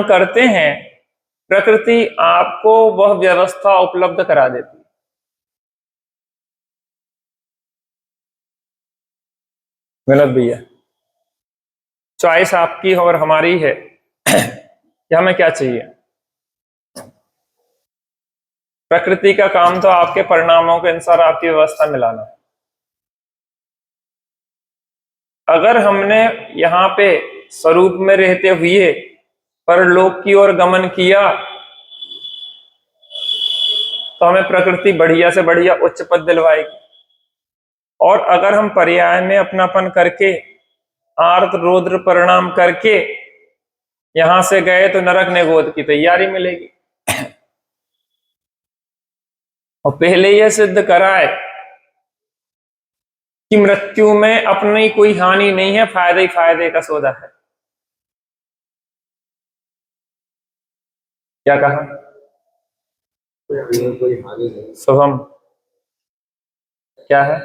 करते हैं, प्रकृति आपको वह व्यवस्था उपलब्ध करा देती है। गलत भैया, चॉइस आपकी और हमारी है कि हमें क्या चाहिए। प्रकृति का काम तो आपके परिणामों के अनुसार आपकी व्यवस्था मिलाना है। अगर हमने यहाँ पे स्वरूप में रहते हुए परलोक की ओर गमन किया तो हमें प्रकृति बढ़िया से बढ़िया उच्च पद दिलवाएगी। और अगर हम पर्याय में अपनापन करके आर्त रौद्र परिणाम करके यहां से गए तो नरक निगोद की तैयारी मिलेगी। और पहले यह सिद्ध कराए कि मृत्यु में अपनी कोई हानि नहीं है, फायदे ही फायदे का सौदा है। क्या कहा? कोई हानि नहीं। शुभम क्या है?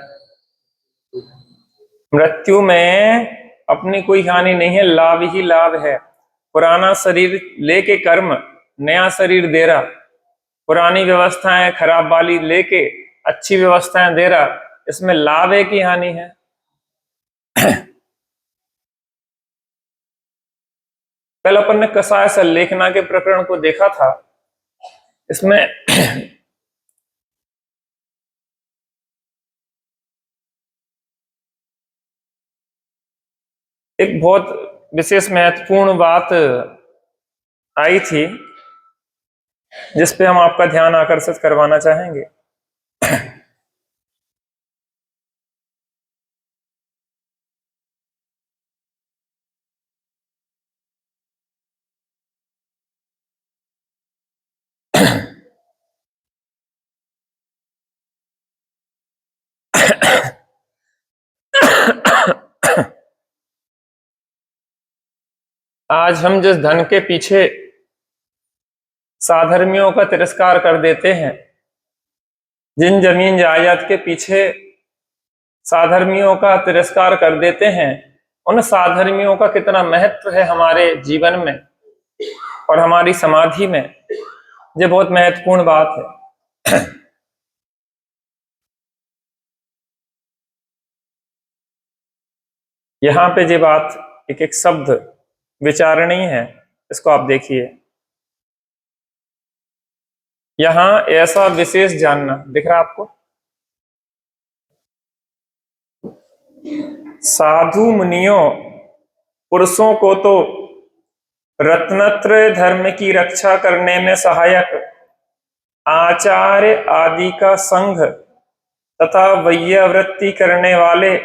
मृत्यु में अपनी कोई हानि नहीं है, लाभ ही लाभ है। पुराना शरीर लेके कर्म नया शरीर दे रहा, पुरानी व्यवस्थाएं खराब वाली लेके अच्छी व्यवस्थाएं दे रहा, इसमें लाभ है कि हानि है? कल अपन ने कसाय संलेखना के प्रकरण को देखा था। इसमें एक बहुत विशेष महत्वपूर्ण बात आई थी जिस पे हम आपका ध्यान आकर्षित करवाना चाहेंगे। आज हम जिस धन के पीछे साधर्मियों का तिरस्कार कर देते हैं, जिन जमीन जायदाद के पीछे साधर्मियों का तिरस्कार कर देते हैं, उन साधर्मियों का कितना महत्व है हमारे जीवन में और हमारी समाधि में, ये बहुत महत्वपूर्ण बात है। यहां पे ये बात एक एक शब्द विचारणीय है, इसको आप देखिए। यहां ऐसा विशेष जानना दिख रहा आपको, साधु मुनियों पुरुषों को तो रत्नत्रय धर्म की रक्षा करने में सहायक आचार्य आदि का संघ तथा वैयावृत्ति करने वाले,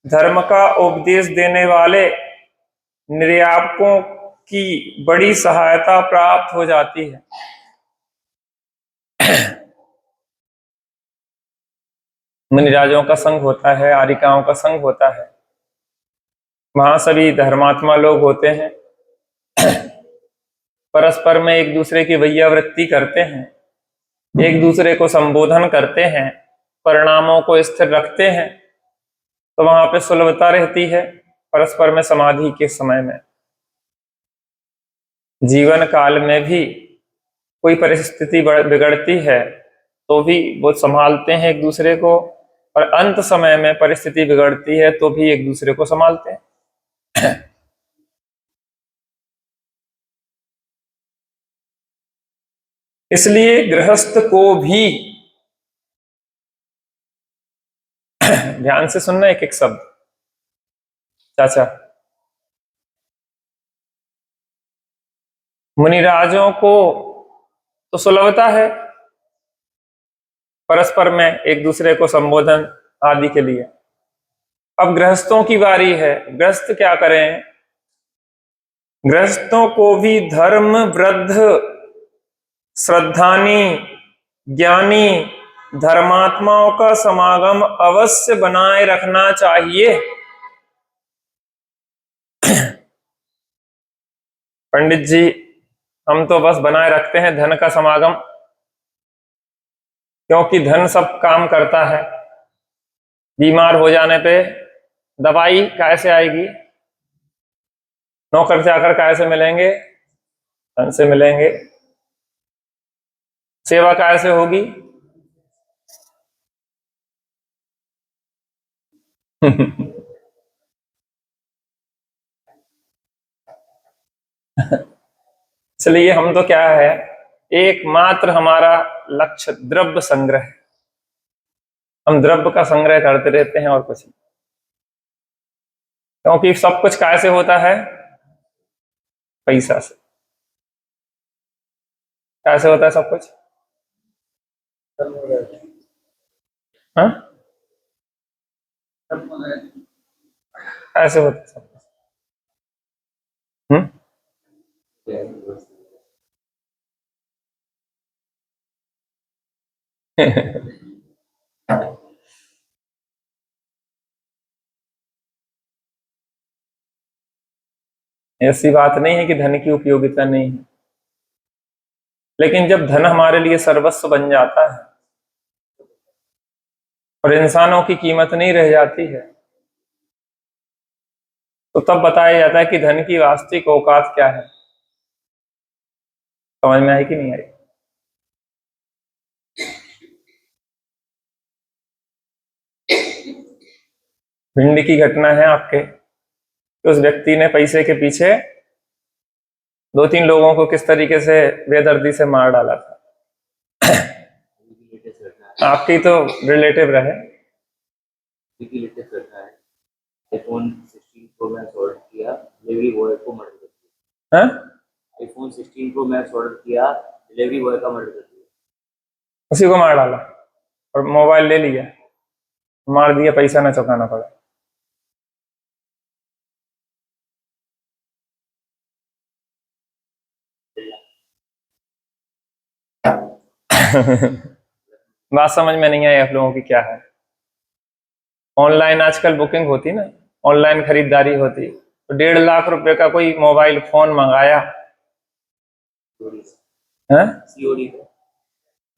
धर्म का उपदेश देने वाले निर्यापकों की बड़ी सहायता प्राप्त हो जाती है। मुनिराजों का संघ होता है, आरिकाओं का संघ होता है, वहां सभी धर्मात्मा लोग होते हैं, परस्पर में एक दूसरे की वैयावृत्ति करते हैं, एक दूसरे को संबोधन करते हैं, परिणामों को स्थिर रखते हैं, तो वहां पे सुलभता रहती है। परस्पर में समाधि के समय में जीवन काल में भी कोई परिस्थिति बिगड़ती है तो भी वो संभालते हैं एक दूसरे को, और अंत समय में परिस्थिति बिगड़ती है तो भी एक दूसरे को संभालते हैं। इसलिए गृहस्थ को भी ध्यान से सुनना एक एक शब्द चाचा, मुनिराजों को तो सुलभता है परस्पर में एक दूसरे को संबोधन आदि के लिए। अब गृहस्थों की बारी है, गृहस्थ क्या करें? गृहस्थों को भी धर्म वृद्ध श्रद्धानी ज्ञानी धर्मात्माओं का समागम अवश्य बनाए रखना चाहिए। पंडित जी, हम तो बस बनाए रखते हैं धन का समागम, क्योंकि धन सब काम करता है। बीमार हो जाने पे दवाई कैसे आएगी? नौकर चाकर कैसे मिलेंगे? धन से मिलेंगे। सेवा काय से होगी? इसलिए हम तो क्या है, एकमात्र हमारा लक्ष्य द्रव्य संग्रह है। हम द्रव्य का संग्रह करते रहते हैं और कुछ नहीं, क्योंकि सब कुछ काय से होता है? पैसा से। कैसे होता है सब कुछ? हाँ, ऐसे होता है सब कुछ। ऐसी बात नहीं है कि धन की उपयोगिता नहीं है, लेकिन जब धन हमारे लिए सर्वस्व बन जाता है और इंसानों की कीमत नहीं रह जाती है, तो तब बताया जाता है कि धन की वास्तविक औकात क्या है। समझ में आई कि नहीं आई? भिंडी की घटना है आपके कि उस व्यक्ति ने पैसे के पीछे 2-3 लोगों को किस तरीके से बेदर्दी से मार डाला था। आपकी तो रिलेटिव रहे। आईफोन 16 प्रो मैक्स ऑर्डर किया, डिलीवरी बॉय को मर्डर कर दिया। हाँ? आईफोन 16 प्रो मैक्स ऑर्डर किया, डिलीवरी बॉय का मर्डर कर दिया। उसी को मार डाला और मोबाइल ले लिया, मार दिया, पैसा ना चुकाना पड़ा। बात समझ में नहीं आई आप लोगों की क्या है? ऑनलाइन आजकल बुकिंग होती ना, ऑनलाइन खरीदारी होती, तो 1.5 लाख रुपए का कोई मोबाइल फोन मंगाया, हाँ? सीओडी,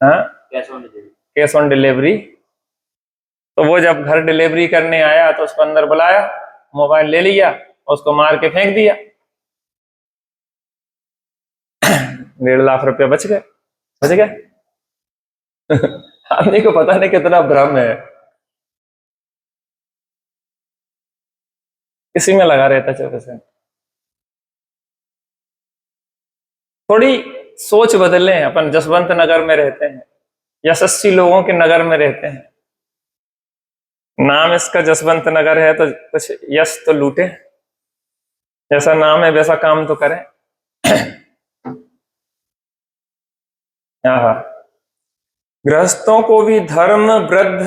हाँ? Cash on delivery. Cash on delivery. तो वो जब घर डिलीवरी करने आया तो उसको अंदर बुलाया, मोबाइल ले लिया, उसको मार के फेंक दिया। 1.5 लाख रुपया बच गए। बच गए। आदमी को पता नहीं कितना भ्रम है, इसी में लगा रहता 24 घंटे। थोड़ी सोच बदलें। अपन जसवंत नगर में रहते हैं, यशस्वी लोगों के नगर में रहते हैं, नाम इसका जसवंत नगर है, तो कुछ यश तो लूटे, जैसा नाम है वैसा काम तो करें। हाँ, गृहस्थों को भी धर्म वृद्ध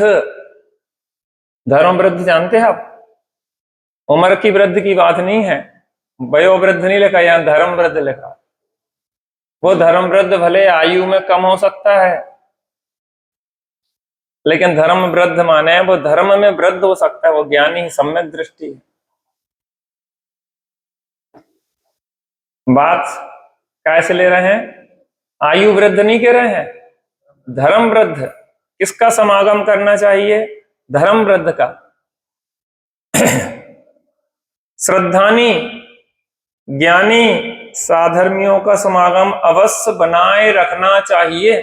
जानते हैं आप? उम्र की वृद्ध की बात नहीं है, वयोवृद्ध नहीं लिखा, यहां धर्म वृद्ध लिखा। वो धर्म वृद्ध भले आयु में कम हो सकता है, लेकिन धर्म वृद्ध माने वो धर्म में वृद्ध हो सकता है, वो ज्ञानी सम्यक दृष्टि है। बात कैसे ले रहे हैं? आयु वृद्ध नहीं कह रहे हैं, धर्म वृद्ध। किसका समागम करना चाहिए? धर्म वृद्ध का। श्रद्धानी ज्ञानी साधर्मियों का समागम अवश्य बनाए रखना चाहिए।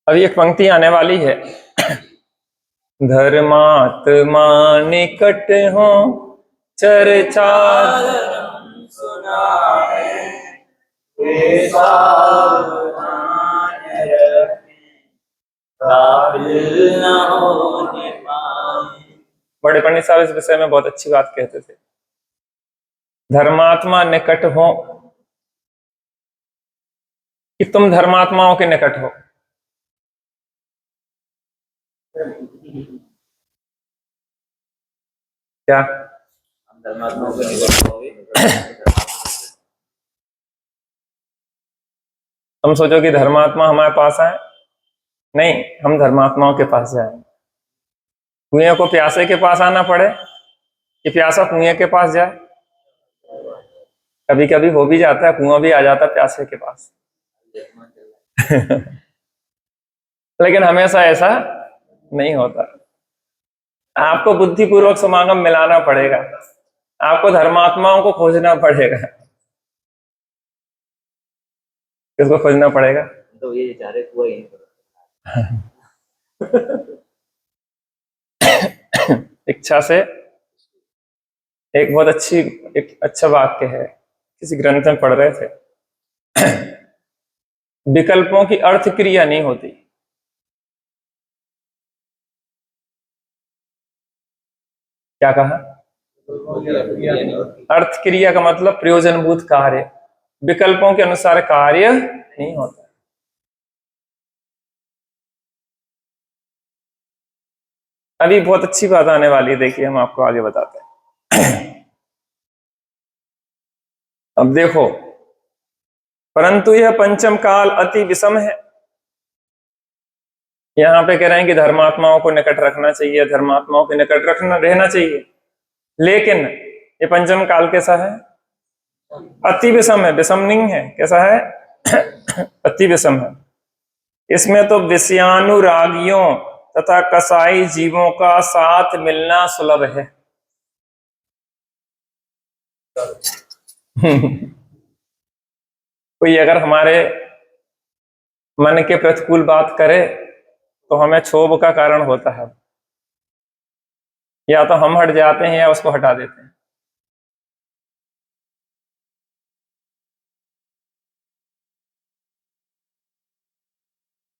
अभी एक पंक्ति आने वाली है, धर्मात्मा निकट हो चर्चा बड़े पंडित साहब इस विषय में बहुत अच्छी बात कहते थे। धर्मात्मा निकट हो, कि तुम धर्मात्माओं के निकट हो। क्या हम धर्मात्माओं के निकट होंगे? तुम सोचो कि धर्मात्मा हमारे पास आए? नहीं, हम धर्मात्माओं के पास जाए। कुएं को प्यासे के पास आना पड़े कि प्यासा कुएं के पास जाए? कभी कभी हो भी जाता है, कुआं भी आ जाता है प्यासे के पास। लेकिन हमेशा ऐसा नहीं होता। आपको बुद्धिपूर्वक समागम मिलाना पड़ेगा, आपको धर्मात्माओं को खोजना पड़ेगा। किसको खोजना पड़ेगा? तो ये जाहिर हुआ ही नहीं। इच्छा से। एक बहुत एक अच्छा वाक्य है, किसी ग्रंथ में पढ़ रहे थे। विकल्पों की अर्थ क्रिया नहीं होती। क्या कहा? अर्थ क्रिया का मतलब प्रयोजनभूत कार्य, विकल्पों के अनुसार कार्य नहीं होता। अभी बहुत अच्छी बात आने वाली है, देखिए हम आपको आगे बताते हैं। अब देखो, परंतु यह पंचम काल अति विषम है। यहाँ पे कह रहे हैं कि धर्मात्माओं को निकट रखना चाहिए, धर्मात्माओं के निकट रहना चाहिए, लेकिन ये पंचम काल कैसा है? अति विषम है, विषम नहीं है। कैसा है? अति विषम है। इसमें तो विषयानुरागियों तथा कसाई जीवों का साथ मिलना सुलभ है। कोई अगर हमारे मन के प्रतिकूल बात करे तो हमें क्षोभ का कारण होता है, या तो हम हट जाते हैं या उसको हटा देते हैं।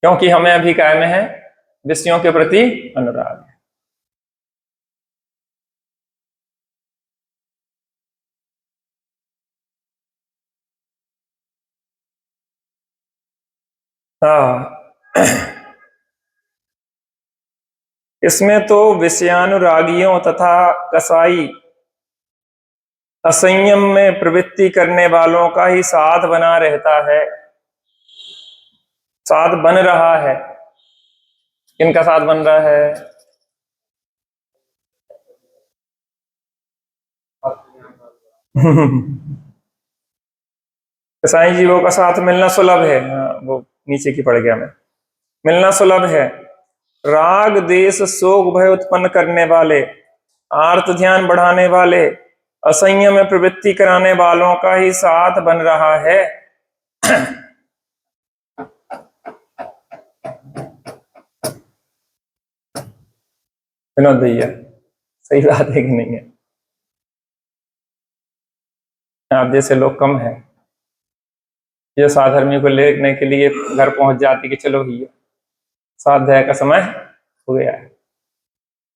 क्योंकि हमें अभी काय में है? विषयों के प्रति अनुराग है। इसमें तो विषयानुरागियों तथा कसाई असंयम में प्रवृत्ति करने वालों का ही साथ बना रहता है, साथ बन रहा है। किनका साथ बन रहा है? कसाई जीवों का साथ मिलना सुलभ है। हाँ, वो नीचे की पड़ गया मैं। मिलना सुलभ है। राग देश शोक भय उत्पन्न करने वाले, आर्त ध्यान बढ़ाने वाले, असंयम में प्रवृत्ति कराने वालों का ही साथ बन रहा है। विनोद भैया, सही बात है कि नहीं है? आप जैसे लोग कम हैं जो साधर्मी को लेने के लिए घर पहुंच जाती कि चलो भैया स्वाध्याय का समय हो गया है।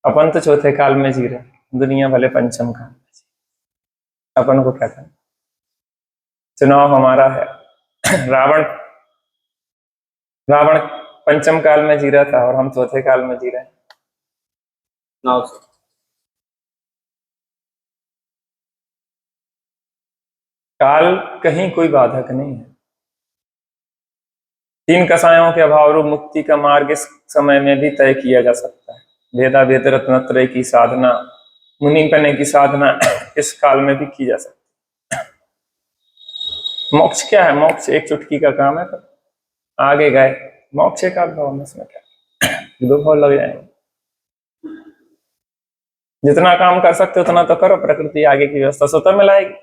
अपन तो चौथे काल में जी रहे, दुनिया भले पंचम काल में जी। अपन को क्या करना? चुनाव हमारा है। रावण रावण पंचम काल में जी रहा था और हम चौथे काल में जी रहे हैं। काल कहीं कोई बाधक नहीं है। तीन कसायों के अभाव रूप मुक्ति का मार्ग इस समय में भी तय किया जा सकता है। वेदा वेद रत्नत्रय की साधना, मुनि बनने की साधना इस काल में भी की जा सकती है। मोक्ष क्या है? मोक्ष एक चुटकी का काम है। तो आगे गए मोक्ष का भाव में, इसमें क्या दो भाव लग जाएंगे। जितना काम कर सकते उतना तो करो, प्रकृति आगे की व्यवस्था स्वतः में लाएगी।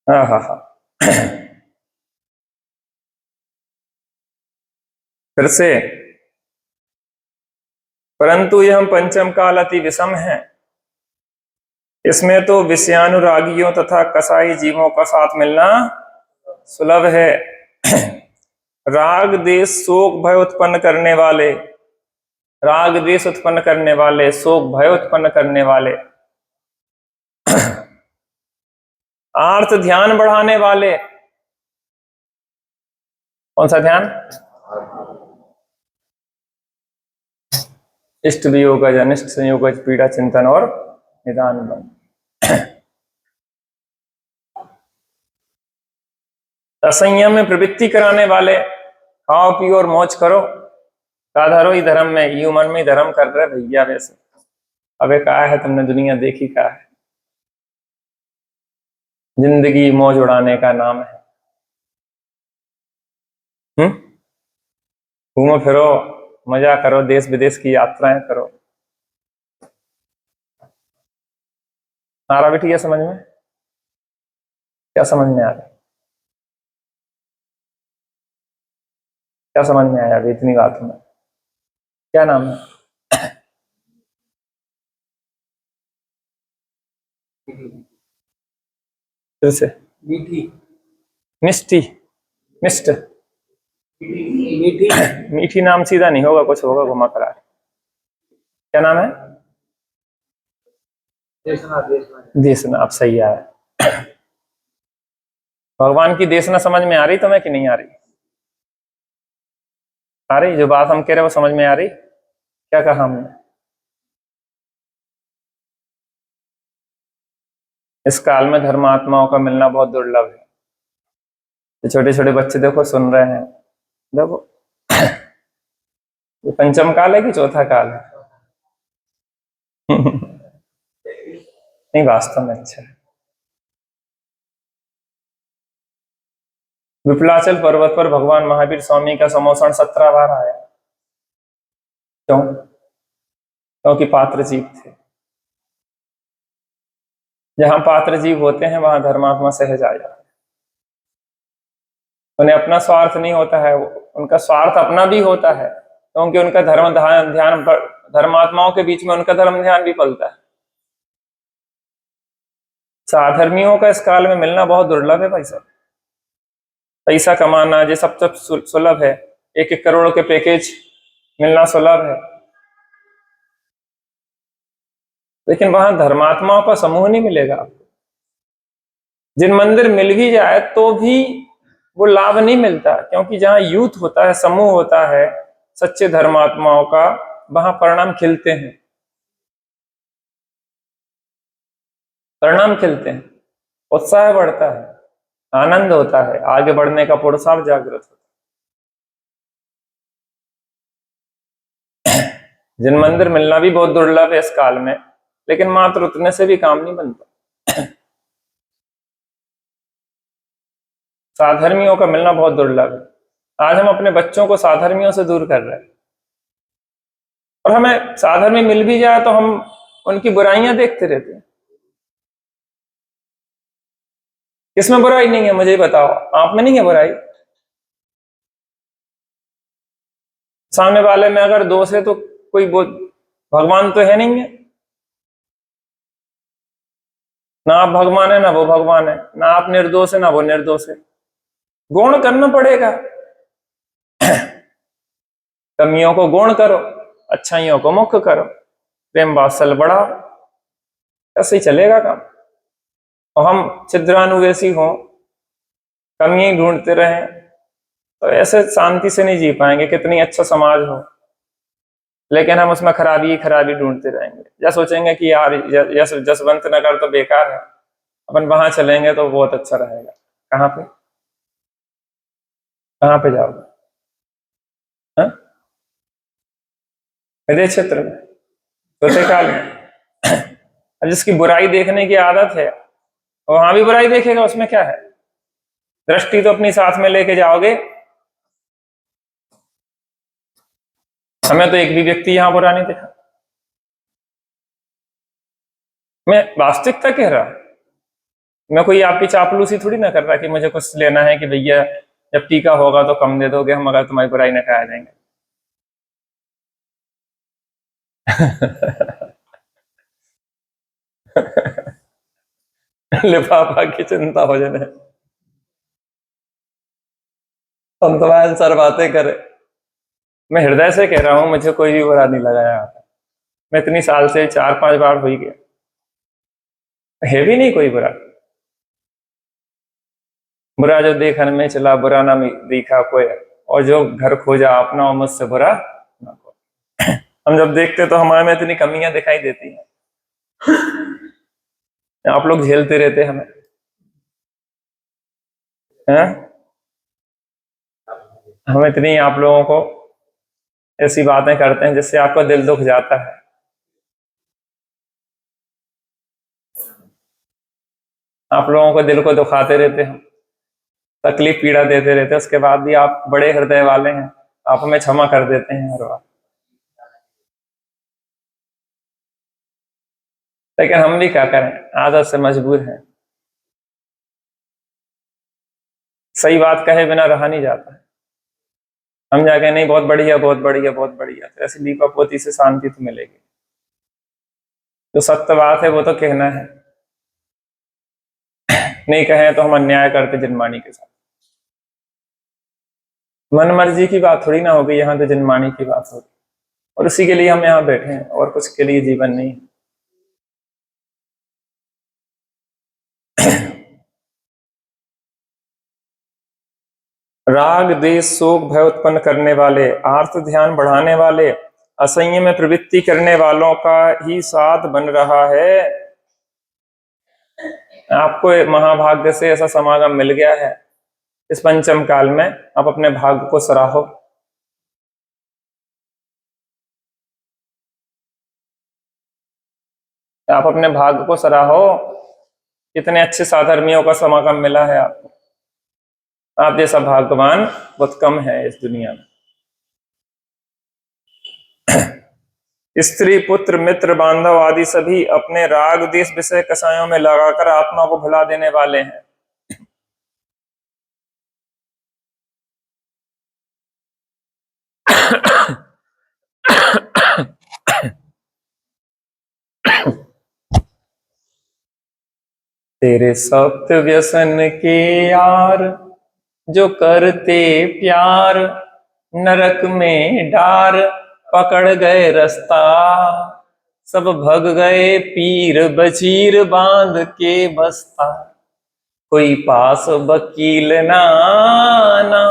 हाँ हाँ हाँ। फिर से, परंतु यह पंचम काल अति विषम है। इसमें तो विषयानुरागियों तथा कसाई जीवों का साथ मिलना सुलभ है। राग देश शोक भय उत्पन्न करने वाले, राग द्वेष उत्पन्न करने वाले, शोक भय उत्पन्न करने वाले, आर्त ध्यान बढ़ाने वाले। कौन सा ध्यान? इष्ट वियोगज, अनिष्ट संयोगज, पीड़ा चिंतन और निदान बन। असंयम में प्रवृत्ति कराने वाले, खाओ पियो और मौज करो, साधारो ही धर्म में, यू मन में धर्म कर रहे भैया। वैसे अबे कहा है तुमने दुनिया देखी? कहा है जिंदगी मौज उड़ाने का नाम है। घूमो फिरो, मजा करो, देश विदेश की यात्राएं करो। आ रहा बेटी, ये समझ में? क्या समझ में आ रहा है? क्या समझ में आया अभी इतनी बात में? क्या नाम है? फिर से। मीठी। मिष्टी, मिस्ट। मीठी। मीठी नाम सीधा नहीं होगा, कुछ होगा घुमा करा। क्या नाम है? देशना। देसना। आप सही आया। भगवान की देसना समझ में आ रही तुम्हें कि नहीं आ रही? आ रही? जो बात हम कह रहे हैं वो समझ में आ रही? क्या कहा हमने? इस काल में धर्मात्माओं का मिलना बहुत दुर्लभ है। ये छोटे छोटे बच्चे देखो सुन रहे हैं, देखो ये पंचम काल है कि चौथा काल है? नहीं, वास्तव में अच्छा है। विपलाचल पर्वत पर भगवान महावीर स्वामी का समोषण 17 बार आया। क्यों? क्योंकि पात्र जीव थे। जहां पात्र जीव होते हैं वहां धर्मात्मा सहज आ जाता है। उन्हें अपना स्वार्थ नहीं होता है, उनका स्वार्थ अपना भी होता है, क्योंकि उनका धर्म ध्यान धर्मात्माओं के बीच में उनका धर्म ध्यान भी पलता है। साधर्मियों का इस काल में मिलना बहुत दुर्लभ है भाई साहब। पैसा कमाना ये सब सुलभ है, 1-1 करोड़ के पैकेज मिलना सुलभ है, लेकिन वहां धर्मात्माओं का समूह नहीं मिलेगा आपको। जिन मंदिर मिल भी जाए तो भी वो लाभ नहीं मिलता, क्योंकि जहां यूथ होता है, समूह होता है सच्चे धर्मात्माओं का, वहां परिणाम खिलते हैं। परिणाम खिलते हैं, उत्साह बढ़ता है, आनंद होता है, आगे बढ़ने का पुरुषार्थ जागृत होता है। जिन मंदिर मिलना भी बहुत दुर्लभ है इस काल में, लेकिन मात्र उतने से भी काम नहीं बनता। साधर्मियों का मिलना बहुत दुर्लभ है। आज हम अपने बच्चों को साधर्मियों से दूर कर रहे हैं, और हमें साधर्मी मिल भी जाए तो हम उनकी बुराइयां देखते रहते हैं। किसमें बुराई नहीं है मुझे बताओ? आप में नहीं है बुराई? सामने वाले में अगर दोष है तो कोई भगवान तो है नहीं है। ना आप भगवान है ना वो भगवान है, ना आप निर्दोष है ना वो निर्दोष है। गुण करना पड़ेगा। कमियों को गुण करो, अच्छाइयों को मुख्य करो, प्रेम वात्सल्य बढ़ाओ, ऐसे ही चलेगा काम। और हम छिद्रानुवेशी हों, कमियां ढूंढते रहें, तो ऐसे शांति से नहीं जी पाएंगे, कितनी अच्छा समाज हो लेकिन हम उसमें खराबी ही खराबी ढूंढते रहेंगे, या सोचेंगे कि यार जसवंत नगर तो बेकार है, अपन वहां चलेंगे तो बहुत अच्छा रहेगा। कहाँ पे? कहाँ पे जाओगे? हाँ? हृदय क्षेत्र में, चौथे काल में। अब जिसकी बुराई देखने की आदत है वहां भी बुराई देखेगा, उसमें क्या है? दृष्टि तो अपनी साथ में लेके जाओगे। हमें तो एक भी व्यक्ति यहां बुरा नहीं देखा। मैं वास्तविकता कह रहा, मैं कोई आपकी चापलूसी थोड़ी ना कर रहा कि मुझे कुछ लेना है कि भैया जब टीका होगा तो कम दे दोगे हम, अगर तुम्हारी बुराई न खाया जाएंगे। लिफाफा की चिंता हो जाए, हम तुम्हारे सर बातें करे। मैं हृदय से कह रहा हूं, मुझे कोई भी बुरा नहीं लगाया। मैं इतनी साल से 4-5 बार हो ही गया, है भी नहीं कोई बुरा। बुरा जो देखन में चला बुरा ना दिखा कोई, और जो घर खोजा अपना और मुझसे बुरा ना कोई। हम जब देखते तो हमारे में इतनी कमियां दिखाई देती हैं, आप लोग झेलते रहते हमें, हैं? हम इतनी आप लोगों को ऐसी बातें करते हैं जिससे आपका दिल दुख जाता है। आप लोगों को दिल को दुखाते रहते हैं, तकलीफ पीड़ा देते रहते हैं, उसके बाद भी आप बड़े हृदय वाले हैं, आप हमें क्षमा कर देते हैं हर बार, लेकिन हम भी क्या करें, आदत से मजबूर हैं। सही बात कहे बिना रहा नहीं जाता है। हम जाके नहीं बहुत बढ़िया बहुत बढ़िया बहुत बढ़िया, तो ऐसी लीपा पोती से शांति तो मिलेगी। जो सत्य बात है वो तो कहना है, नहीं कहें तो हम अन्याय करते जिनमानी के साथ। मन मर्जी की बात थोड़ी ना होगी यहाँ, तो जिनमानी की बात होगी, और उसी के लिए हम यहाँ बैठे हैं, और कुछ के लिए जीवन नहीं है। राग द्वेष शोक भय उत्पन्न करने वाले, आर्त ध्यान बढ़ाने वाले, असंयम में प्रवृत्ति करने वालों का ही साथ बन रहा है। आपको महाभाग्य से ऐसा समागम मिल गया है इस पंचम काल में, आप अपने भाग्य को सराहो। आप अपने भाग्य को सराहो, कितने अच्छे साधर्मियों का समागम मिला है आपको। आप जैसा भाग्यवान बहुत कम है इस दुनिया में। स्त्री पुत्र मित्र बांधव आदि सभी अपने राग देश विषय कसायों में लगाकर आत्मा को भुला देने वाले हैं। तेरे सप्त व्यसन के यार जो करते प्यार, नरक में डार पकड़ गए रास्ता, सब भग गए पीर बचीर बांध के बस्ता। कोई पास वकील ना आना,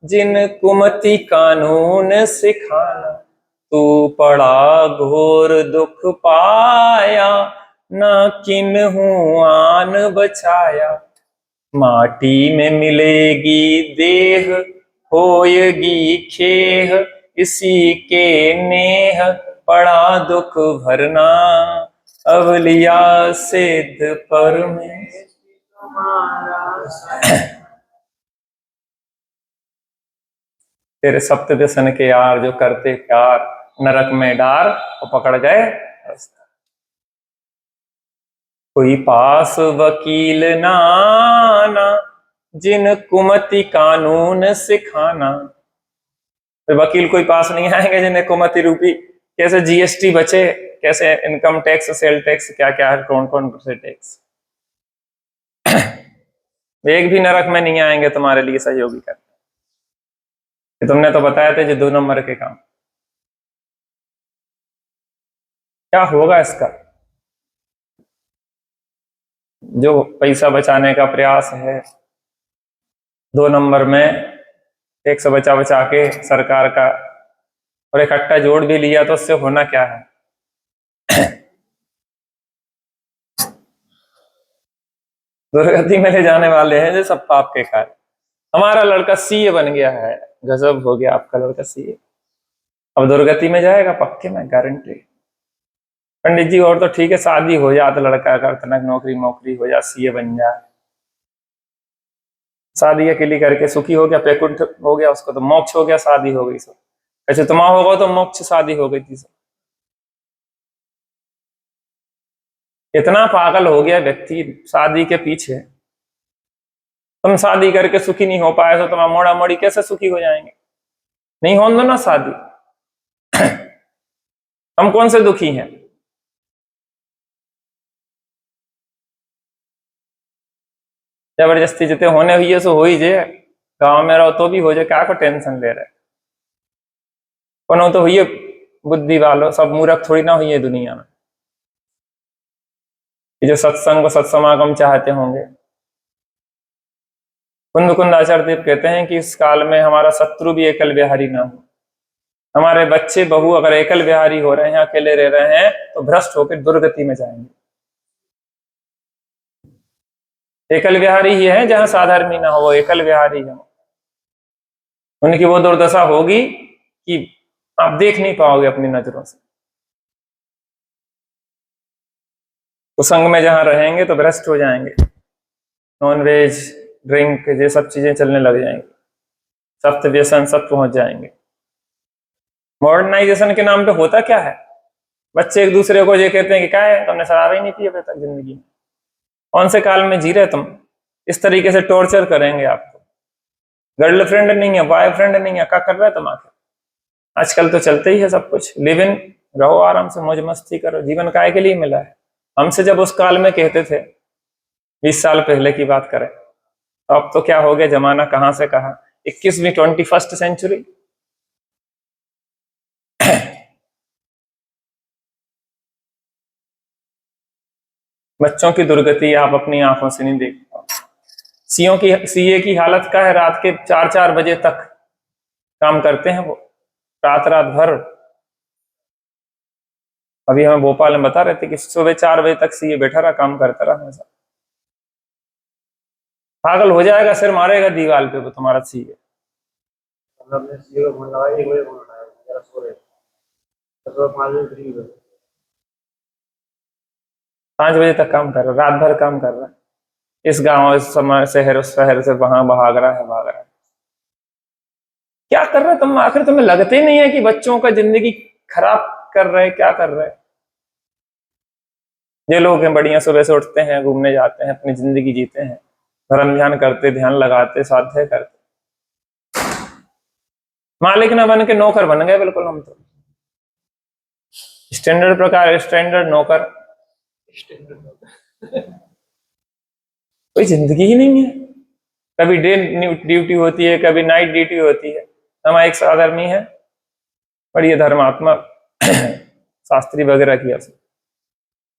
जिन कुमति कानून सिखाना। तू पड़ा घोर दुख पाया, ना किन्हू आन बचाया। माटी में मिलेगी देह, होएगी खेह, इसी के नेह पड़ा दुख भरना। अवलिया सिद्ध परमेश्वर तेरे सप्त व्यसन के यार जो करते प्यार, नरक में डार और पकड़ गए रास्ता। कोई पास वकील ना आना, जिन कुमति कानून सिखाना। तो वकील कोई पास नहीं आएंगे जिन्हें कुमति रूपी कैसे जीएसटी बचे, कैसे इनकम टैक्स सेल टैक्स क्या क्या है, कौन कौन से टैक्स। एक भी नरक में नहीं आएंगे तुम्हारे लिए सहयोगी कर। तुमने तो बताया था जो 2 नंबर के काम, क्या होगा इसका। जो पैसा बचाने का प्रयास है 2 नंबर में, टैक्स बचा बचा के सरकार का, और इकट्ठा जोड़ भी लिया तो उससे होना क्या है। दुर्गति में ले जाने वाले हैं जो सब पाप के कार्य। हमारा लड़का सीए बन गया है, गजब हो गया आपका लड़का सीए, अब दुर्गति में जाएगा पक्के में, गारंटी। पंडित जी और तो ठीक है, शादी हो जाए तो लड़का का तनक नौकरी नौकरी हो जाए, सीए बन जाए, शादी अकेली करके सुखी हो गया, पैकुंठ हो गया, उसको तो मोक्ष हो गया, शादी हो गई सब। ऐसे तुम्हारा होगा तो मोक्ष शादी हो गई थी सब। इतना पागल हो गया व्यक्ति शादी के पीछे। तुम शादी करके सुखी नहीं हो पाए तो तुम मोड़ा मोड़ी कैसे सुखी हो जाएंगे। नहीं हो ना शादी। हम कौन से दुखी हैं। जबरदस्ती जितने होने हुई सो हो ही जाए, गांव में रहो तो भी हो जाए, क्या को टेंशन ले रहे। कौन तो हुई बुद्धि वालों, सब मूर्ख थोड़ी ना हुई है दुनिया में, जो सत्संग सत्समागम चाहते होंगे। कुंद कुंद आचार्य देव कहते हैं कि इस काल में हमारा शत्रु भी एकल विहारी ना हो। हमारे बच्चे बहू अगर एकल विहारी हो रहे हैं, अकेले रह रहे हैं, तो भ्रष्ट होकर दुर्गति में जाएंगे। एकल विहारी ही है जहां साधर्मी ना हो, एकल विहारी हो, उनकी वो दुर्दशा होगी कि आप देख नहीं पाओगे अपनी नजरों से। तो संग में जहां रहेंगे तो भ्रष्ट हो जाएंगे, नॉनवेज ड्रिंक ये सब चीजें चलने लग जाएंगी, सप्त व्यसन सब पहुंच जाएंगे। मॉडर्नाइजेशन के नाम पे होता क्या है? बच्चे एक दूसरे को ये कहते हैं कि क्या है, तुमने शराब ही नहीं पी अभी तक जिंदगी में, कौन से काल में जी रहे तुम? इस तरीके से टॉर्चर करेंगे आपको। गर्लफ्रेंड नहीं है, बॉयफ्रेंड नहीं है, क्या कर रहे तुम आखिर? आजकल तो चलते ही है सब कुछ, लिव इन, रहो आराम से, मौज मस्ती करो। जीवन काहे के लिए मिला है? हमसे जब उस काल में कहते थे, 20 साल पहले की बात करें, तो अब तो क्या हो गया, जमाना कहां से कहां, 21वीं 21st सेंचुरी। बच्चों की दुर्गति आप अपनी आंखों से नहीं देख पाओ। सीए की हालत क्या है? रात के 4-4 बजे तक काम करते हैं वो, रात रात भर। अभी हमें भोपाल में बता रहे थे कि सुबह 4 बजे तक सीए बैठा रहा, काम करता रहा हमेशा। पागल हो जाएगा, सिर मारेगा दीवार पे वो तुम्हारा सीए। हमने सीए का फोन लगाया, 1 बजे फोन उठाया, जरा सो रहे तो 5 बजे फ्री हुए। 5 बजे तक काम कर रहा है, रात भर काम कर रहा है, इस गांव इस समय शहर उस शहर से वहां भाग रहा है, भाग रहा है। क्या कर रहा है तुम आखिर? तुम्हें लगते ही नहीं है कि बच्चों का जिंदगी खराब कर रहे, क्या कर रहे? ये लोग हैं बढ़िया, सुबह से उठते हैं, घूमने जाते हैं, अपनी जिंदगी जीते हैं, धर्म ध्यान करते, ध्यान लगाते, स्वाध्याय करते, मालिक ना बन के नौकर बन गए बिल्कुल हम तो। स्टैंडर्ड प्रकार, स्टैंडर्ड नौकर, कोई जिंदगी ही नहीं है। कभी डे ड्यूटी होती है, कभी नाइट ड्यूटी होती है। हमारा एक साधर्मी है, बढ़िया धर्मात्मा शास्त्री वगैरह किया।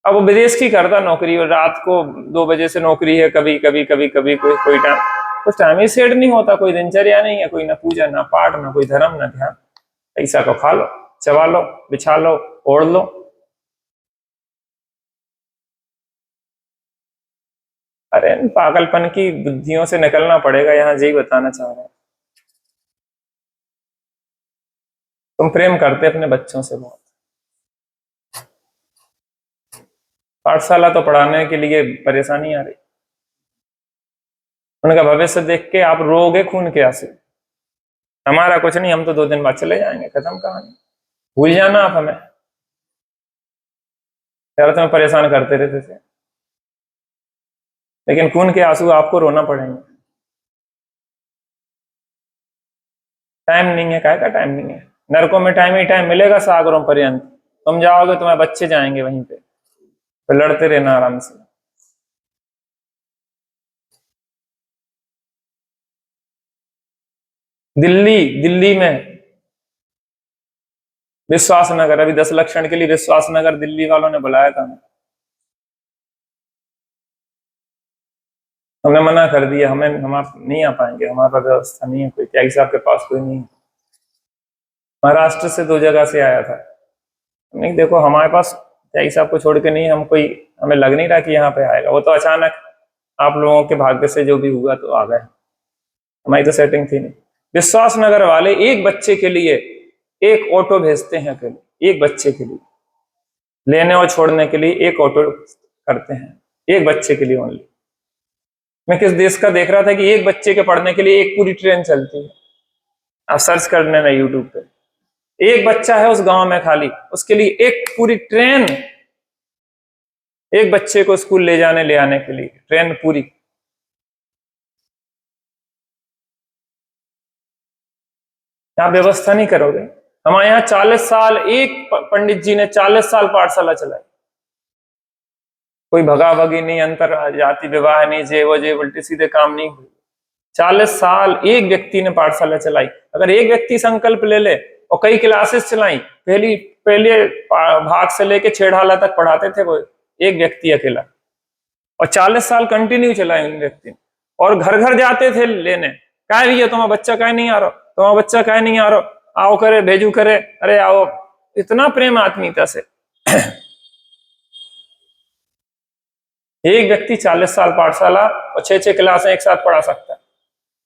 अब वो विदेश की करता नौकरी, और रात को 2 बजे से नौकरी है, कभी कभी कभी कभी कोई टाइम, कुछ टाइम ही सेट नहीं होता, कोई दिनचर्या नहीं है, कोई ना पूजा ना पाठ ना कोई धर्म ना ध्यान। पैसा को खा लो, चबा लो, बिछा लो, ओढ़ लो। अरे इन पागलपन की बुद्धियों से निकलना पड़ेगा, यहाँ यही बताना चाह रहे हैं। तुम प्रेम करते अपने बच्चों से बहुत, पाठशाला तो पढ़ाने के लिए परेशानी आ रही, उनका भविष्य देख के आप रोगे खून के आंसू। हमारा कुछ नहीं, हम तो 2 दिन बाद चले जाएंगे, खत्म कहानी, भूल जाना आप हमें। यार तुम्हें परेशान करते रहते थे, लेकिन खून के आंसू आपको रोना पड़ेंगे। टाइम नहीं है, काहे का टाइम नहीं है? नरकों में टाइम ही टाइम मिलेगा, सागरों पर्यंत। तुम जाओगे, तुम्हारे बच्चे जाएंगे वहीं पे, तो लड़ते रहना आराम से। दिल्ली, दिल्ली में विश्वास नगर, अभी 10 लक्षण के लिए विश्वास नगर दिल्ली वालों ने बुलाया था, हमने मना कर दिया, हम आप नहीं आ पाएंगे, हमारे पास व्यवस्था नहीं है, कोई त्यागी साहब के पास कोई नहीं है। महाराष्ट्र से 2 जगह से आया था, नहीं देखो हमारे पास त्यागी साहब को छोड़ के नहीं, हम कोई, हमें लग नहीं रहा कि यहाँ पे आएगा, वो तो अचानक आप लोगों के भाग्य से जो भी हुआ तो आ गए, हमारी तो सेटिंग थी नहीं। विश्वास नगर वाले एक बच्चे के लिए एक ऑटो भेजते हैं, अकेले एक बच्चे के लिए, लेने और छोड़ने के लिए एक ऑटो करते हैं, एक बच्चे के लिए ओनली। मैं किस देश का देख रहा था कि एक बच्चे के पढ़ने के लिए एक पूरी ट्रेन चलती है, आप सर्च कर लेना यूट्यूब पे, एक बच्चा है उस गांव में खाली, उसके लिए एक पूरी ट्रेन, एक बच्चे को स्कूल ले जाने ले आने के लिए ट्रेन पूरी। आप व्यवस्था नहीं करोगे? हमारे यहाँ 40 साल एक पंडित जी ने 40 साल पाठशाला चलाई, कोई भगा भगी नहीं, अंतर जाति विवाह नहीं, जे वो जे उल्टे सीधे काम नहीं हुए। 40 साल एक व्यक्ति ने पाठशाला चलाई। अगर एक व्यक्ति संकल्प ले ले और कई क्लासेस चलाई, पहले भाग से लेके छेड़हाला तक पढ़ाते थे वो एक व्यक्ति अकेला, और 40 साल कंटिन्यू चलाए उन व्यक्ति ने, और घर घर जाते थे लेने, क्या भैया तुम्हारा बच्चा क्या नहीं आ रहा, तुम्हारा बच्चा क्या नहीं आ रहा, आओ करे भेजू करे, अरे आओ। इतना प्रेम आत्मीयता से। एक व्यक्ति 40 साल पाठशाला और 6-6 क्लासें एक साथ पढ़ा सकता है,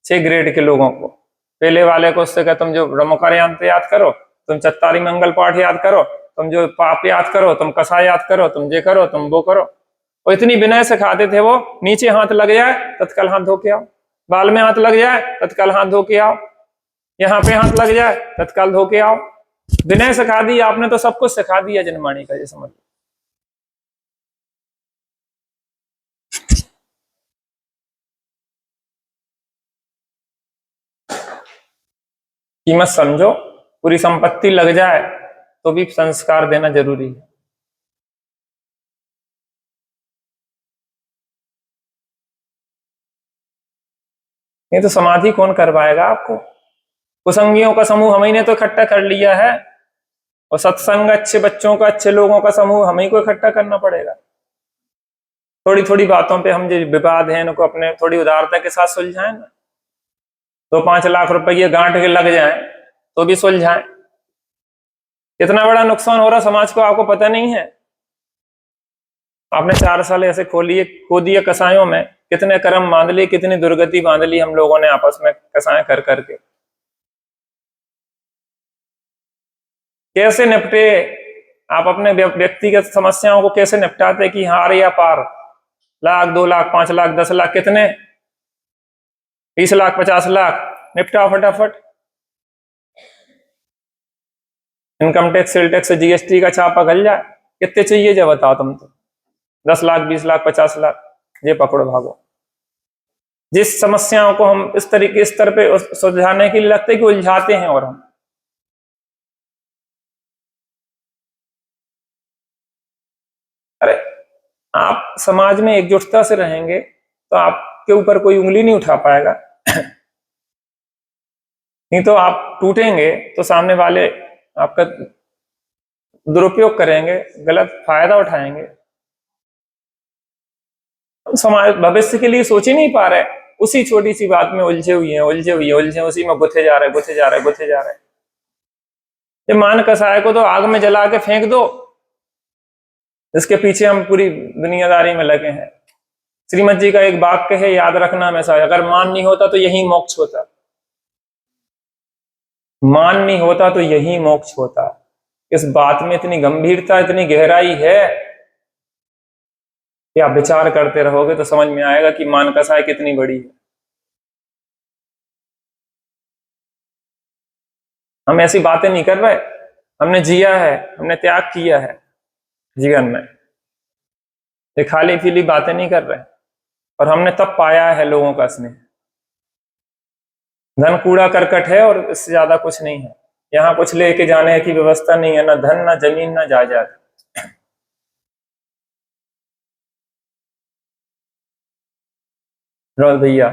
6 ग्रेड के लोगों को। पहले वाले को उससे कहा तुम जो ब्रह्मकार यंत्र याद करो, तुम चत्तारी मंगल पाठ याद करो, तुम जो पाप याद करो, तुम कसा याद करो, तुम ये करो, तुम वो करो। और इतनी विनय से खाते थे वो, नीचे हाथ लग जाए तत्काल हाथ धो के आओ, बाल में हाथ लग जाए तत्काल हाथ धो के आओ, यहाँ पे हाथ लग जाए तत्काल धो के आओ। विनय सिखा दी आपने तो सब कुछ सिखा दिया जनमाणी का, ये समझ लो। कीमत समझो, पूरी संपत्ति लग जाए तो भी संस्कार देना जरूरी है। नहीं तो समाधि कौन करवाएगा आपको? कुसंगियों का समूह हम ही ने तो इकट्ठा कर लिया है, और सत्संग अच्छे बच्चों का, अच्छे लोगों का समूह हम ही को इकट्ठा करना पड़ेगा। थोड़ी थोड़ी बातों पे हम जो विवाद है इनको अपने थोड़ी उदारता के साथ सुलझाएं ना। तो 5 लाख रुपये गांठ के लग जाए तो भी सुलझाएं। कितना बड़ा नुकसान हो रहा समाज को आपको पता नहीं है। आपने 4 साल ऐसे खो दिए कसायों में, कितने कर्म बांध ली, कितनी दुर्गति बांध ली हम लोगों ने आपस में कसाय कर करके। कैसे निपटे आप अपने व्यक्तिगत समस्याओं को, कैसे निपटाते कि हार या पार, लाख 2 लाख 5 लाख 10 लाख कितने, 20 लाख 50 लाख निपटाओ फटाफट। Income tax, sale tax, GST का छापा गल जाए, कितने चाहिए जब बताओ तुम तो? 10 लाख 20 लाख 50 लाख ये पकड़ो भागो। जिस समस्याओं को हम इस तरीके इस स्तर पे सुलझाने के लिए लगता है कि उलझाते हैं, और हम अरे आप समाज में एकजुटता से रहेंगे तो आपके ऊपर कोई उंगली नहीं उठा पाएगा। नहीं तो आप टूटेंगे तो सामने वाले आपका दुरुपयोग करेंगे, गलत फायदा उठाएंगे। समाज भविष्य के लिए सोच ही नहीं पा रहे, उसी छोटी सी बात में उलझे हुए उसी में गुथे जा रहे। ये मान कसाय को तो आग में जला के फेंक दो, इसके पीछे हम पूरी दुनियादारी में लगे हैं। श्रीमद जी का एक वाक्य है, याद रखना हमेशा, अगर मान नहीं होता तो यही मोक्ष होता। मान नहीं होता तो यही मोक्ष होता। इस बात में इतनी गंभीरता, इतनी गहराई है कि आप विचार करते रहोगे तो समझ में आएगा कि मान कसाय कितनी बड़ी है। हम ऐसी बातें नहीं कर रहे, हमने जिया है, हमने त्याग किया है जीवन में, ये खाली पीली बातें नहीं कर रहे। और हमने तब पाया है लोगों का स्नेह। धन कूड़ा करकट है और इससे ज्यादा कुछ नहीं है। यहाँ कुछ लेके जाने की व्यवस्था नहीं है, ना धन, ना जमीन, ना जायदाद। रोल भैया,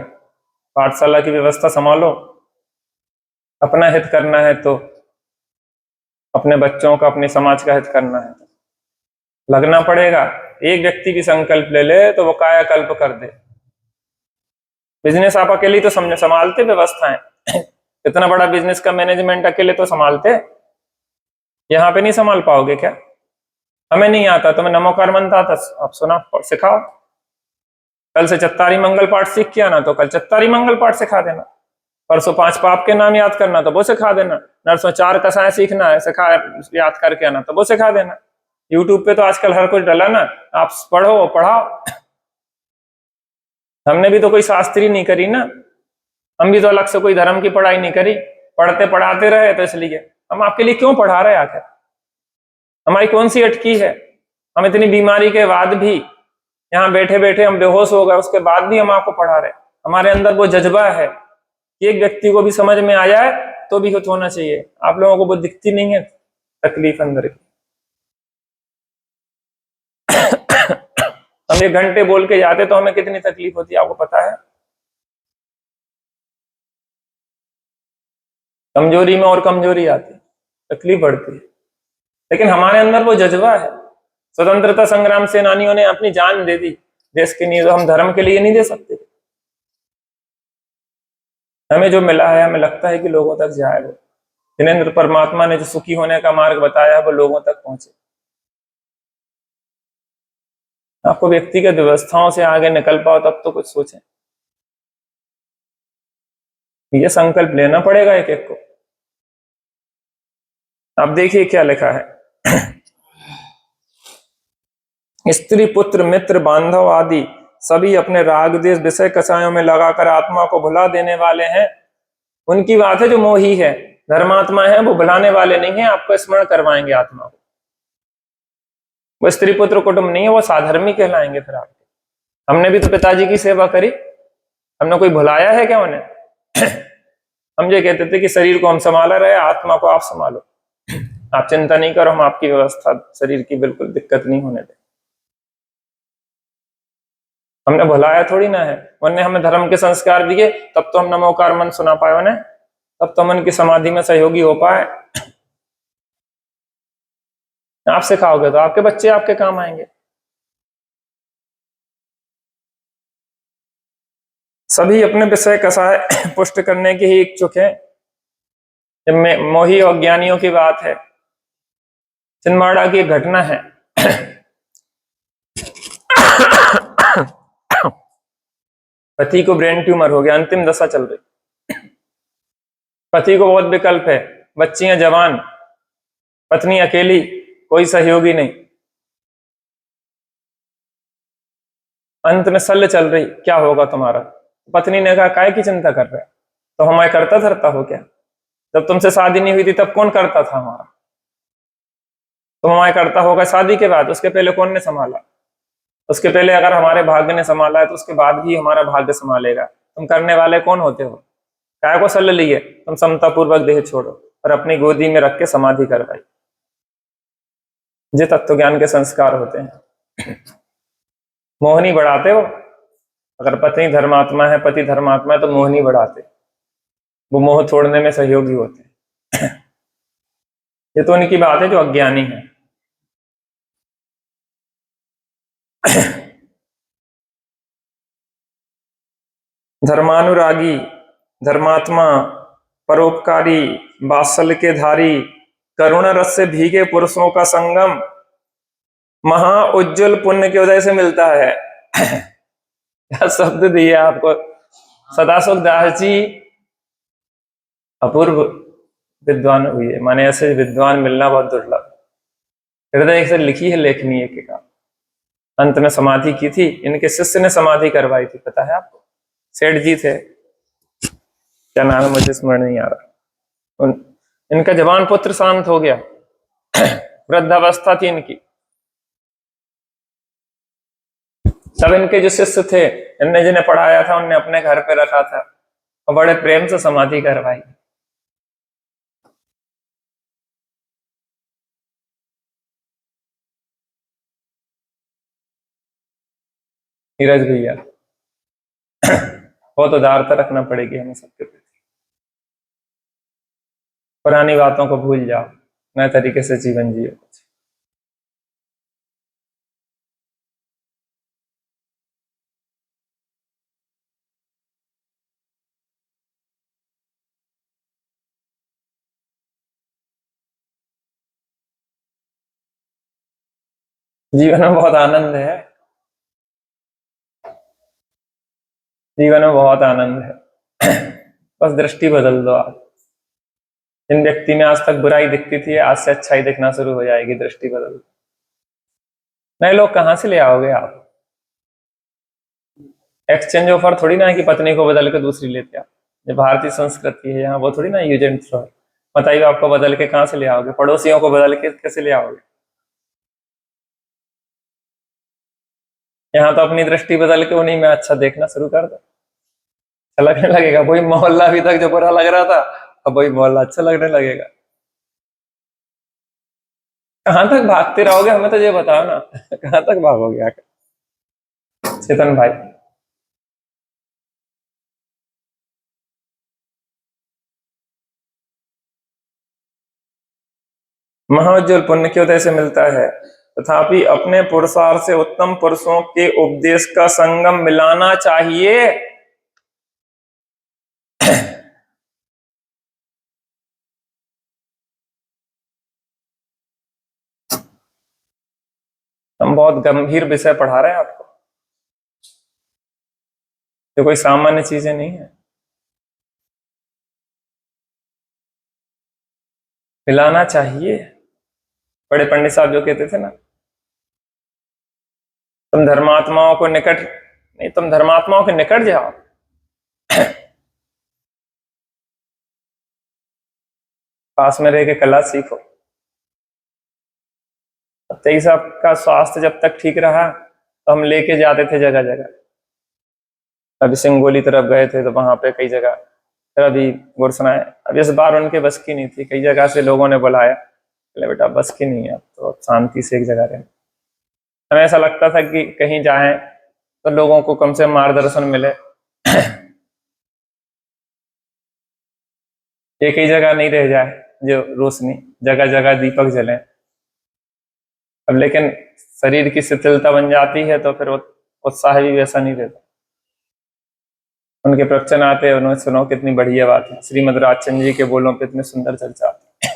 पाठशाला की व्यवस्था संभालो। अपना हित करना है तो अपने बच्चों का, अपने समाज का हित करना है तो लगना पड़ेगा। एक व्यक्ति भी संकल्प ले ले तो वो कायाकल्प कर दे। बिजनेस आप अकेले तो संभालते व्यवस्थाएं, इतना बड़ा बिजनेस का मैनेजमेंट अकेले तो संभालते, यहाँ पे नहीं संभाल पाओगे क्या? हमें नहीं आता, तुम्हें नमोकार मंत्र आता, आप सुना सिखाओ। कल से चत्तारी मंगल पाठ सीख के आना तो कल चत्तारी मंगल पाठ सिखा देना। परसों 5 पाप के नाम याद करना तो वो सिखा देना। नरसों 4 कसाएं सीखना है, याद करके आना तो वो सिखा देना। यूट्यूब पे तो आजकल हर कुछ डला ना, आप पढ़ो पढ़ाओ। हमने भी तो कोई शास्त्री नहीं करी ना, हम भी तो अलग से कोई धर्म की पढ़ाई नहीं करी, पढ़ते पढ़ाते रहे। तो इसलिए हम आपके लिए क्यों पढ़ा रहे आखिर? हमारी कौन सी अटकी है? हम इतनी बीमारी के बाद भी यहाँ बैठे बैठे हम बेहोश हो गए, उसके बाद भी हम आपको पढ़ा रहे। हमारे अंदर वो जज्बा है कि एक व्यक्ति को भी समझ में आ जाए तो भी कुछ होना चाहिए। आप लोगों को वो दिखती नहीं है तकलीफ अंदर की। हम 1 घंटे बोल के जाते तो हमें कितनी तकलीफ होती है, आपको पता है? कमजोरी में और कमजोरी आती, तकलीफ बढ़ती है। लेकिन हमारे अंदर वो जज्बा है। स्वतंत्रता संग्राम सेनानियों ने अपनी जान दे दी देश के लिए, तो हम धर्म के लिए नहीं दे सकते? हमें जो मिला है, हमें लगता है कि लोगों तक जाए। वो जिनेंद्र परमात्मा ने जो सुखी होने का मार्ग बताया है वो लोगों तक पहुंचे। आपको व्यक्तिगत व्यवस्थाओं से आगे निकल पाओ तब तो कुछ सोचें। ये संकल्प लेना पड़ेगा एक एक को। अब देखिए क्या लिखा है। स्त्री पुत्र मित्र बांधव आदि सभी अपने राग देश विषय कसायों में लगाकर आत्मा को भुला देने वाले हैं। उनकी बात है जो मोही है, धर्मात्मा है वो बुलाने वाले नहीं है, आपको स्मरण करवाएंगे आत्मा को। वो स्त्री पुत्र कुटुंब नहीं है, वो साधर्मी कहलाएंगे फिर आपके। हमने भी तो पिताजी की सेवा करी, हमने कोई भुलाया है क्या उन्हें? हम ये कहते थे कि शरीर को हम संभाला रहे, आत्मा को आप संभालो, आप चिंता नहीं करो, हम आपकी व्यवस्था शरीर की बिल्कुल दिक्कत नहीं होने दें। हमने भुलाया थोड़ी ना है, उन्होंने हमें धर्म के संस्कार दिए, तब तो हम नमोकार मन सुना पाए उन्हें, तब तो हम उनकी समाधि में सहयोगी हो पाए। आप सिखाओगे तो आपके बच्चे आपके काम आएंगे। सभी अपने विषय कसाय पुष्ट करने के ही इच्छुक हैं। जब मोही और ज्ञानियों की बात है, छिंदवाड़ा की एक घटना है। पति को ब्रेन ट्यूमर हो गया, अंतिम दशा चल रही। पति को बहुत विकल्प है, बच्चियां जवान, पत्नी अकेली, कोई सहयोगी नहीं। अंत में शल्य चल रही, क्या होगा तुम्हारा? पत्नी ने कहा काय की चिंता कर रहे हो, तो हमारे करता धरता हो क्या? जब तुमसे शादी नहीं हुई थी तब कौन करता था हमारा? तुम हमारे करता होगा शादी के बाद, उसके पहले कौन ने संभाला? उसके पहले अगर हमारे भाग्य ने संभाला है तो उसके बाद भी हमारा भाग्य संभालेगा। तुम करने वाले कौन होते हो? काय को शल्य लिए? तुम समता पूर्वक देह छोड़ो और अपनी गोदी में रख के समाधि करवाई। ये तत्व ज्ञान के संस्कार होते हैं। मोहनी बढ़ाते हो, अगर पत्नी धर्मात्मा है, पति धर्मात्मा है, तो मोहनी बढ़ाते, वो मोह छोड़ने में सहयोगी होते हैं। ये तो उनकी बात है जो अज्ञानी है। धर्मानुरागी, धर्मात्मा, परोपकारी, वात्सल्य के धारी, करुण रस से भीगे पुरुषों का संगम महा उज्जवल पुण्य के उदय से मिलता है। क्या शब्द दिए आपको! सदाशिव दास जी अपूर्व विद्वान हुई है, माने ऐसे विद्वान मिलना बहुत दुर्लभ। हृदय से लिखी है लेखनी एक का। अंत में समाधि की थी, इनके शिष्य ने समाधि करवाई थी, पता है आपको? सेठ जी थे, क्या नाम है मुझे स्मरण नहीं आ रहा। इनका जवान पुत्र शांत हो गया, वृद्धावस्था थी इनकी। सब इनके जो शिष्य थे, इनने जिन्हें पढ़ाया था, उनने अपने घर पे रखा था और बड़े प्रेम से समाधि करवाई। नीरज भैया, बहुत उदारता रखना पड़ेगी हमें सबके प्रति। पुरानी बातों को भूल जाओ, नए तरीके से जीवन जियो। जीवन में बहुत आनंद है, जीवन में बहुत आनंद है। बस दृष्टि बदल दो आप। जिन व्यक्ति में आज तक बुराई दिखती थी, आज से अच्छाई दिखना शुरू हो जाएगी, दृष्टि बदल। नए लोग कहां से ले आओगे आप? एक्सचेंज ऑफर थोड़ी ना है कि पत्नी को बदल के दूसरी लेते आप। जो भारतीय संस्कृति है यहाँ, वो थोड़ी ना यूज एंड थ्रो है। बताइए आपको बदल के कहां से ले आओगे? पड़ोसियों को बदल के कैसे ले आओगे? यहाँ तो अपनी दृष्टि बदल के उन्हीं में अच्छा देखना शुरू कर दो, अच्छा लगने लगेगा। वही मोहल्ला अभी तक जो बुरा लग रहा था, अब वही मोहल्ला अच्छा लगने लगेगा। कहां तक भागते रहोगे, हमें तो ये बताओ ना। कहां तक भागोगे आकर? चेतन भाई, महाउज्ज्वल पुण्य के उदय से मिलता है, तथापि अपने पुरुषार्थ से उत्तम पुरुषों के उपदेश का संगम मिलाना चाहिए। हम बहुत गंभीर विषय पढ़ा रहे हैं आपको, ये कोई सामान्य चीजें नहीं है। मिलाना चाहिए। बड़े पंडित साहब जो कहते थे ना, तुम धर्मात्माओं को निकट नहीं, तुम धर्मात्माओं के निकट जाओ। पास में रह के कला सीखो। तेईस का स्वास्थ्य जब तक ठीक रहा तो हम लेके जाते थे जगह जगह। अभी सिंगोली तरफ गए थे तो वहां पे कई जगह, फिर अभी गुरसना है। अब इस बार उनके बस की नहीं थी, कई जगह से लोगों ने बुलाया, बोले बेटा बस की नहीं है, तो अब शांति से एक जगह रहे। हमें ऐसा लगता था कि कहीं जाएं तो लोगों को कम से कम मार्गदर्शन मिले। एक ही जगह नहीं रह जाए जो रोशनी, जगह जगह दीपक जले। अब लेकिन शरीर की शिथिलता बन जाती है तो फिर वो उत्साह भी वैसा नहीं रहता। उनके प्रवचन आते हैं, उन्हें सुनो, कितनी बढ़िया बात है। श्रीमद राजचंद्र जी के बोलों पे इतनी सुंदर चर्चा आती है।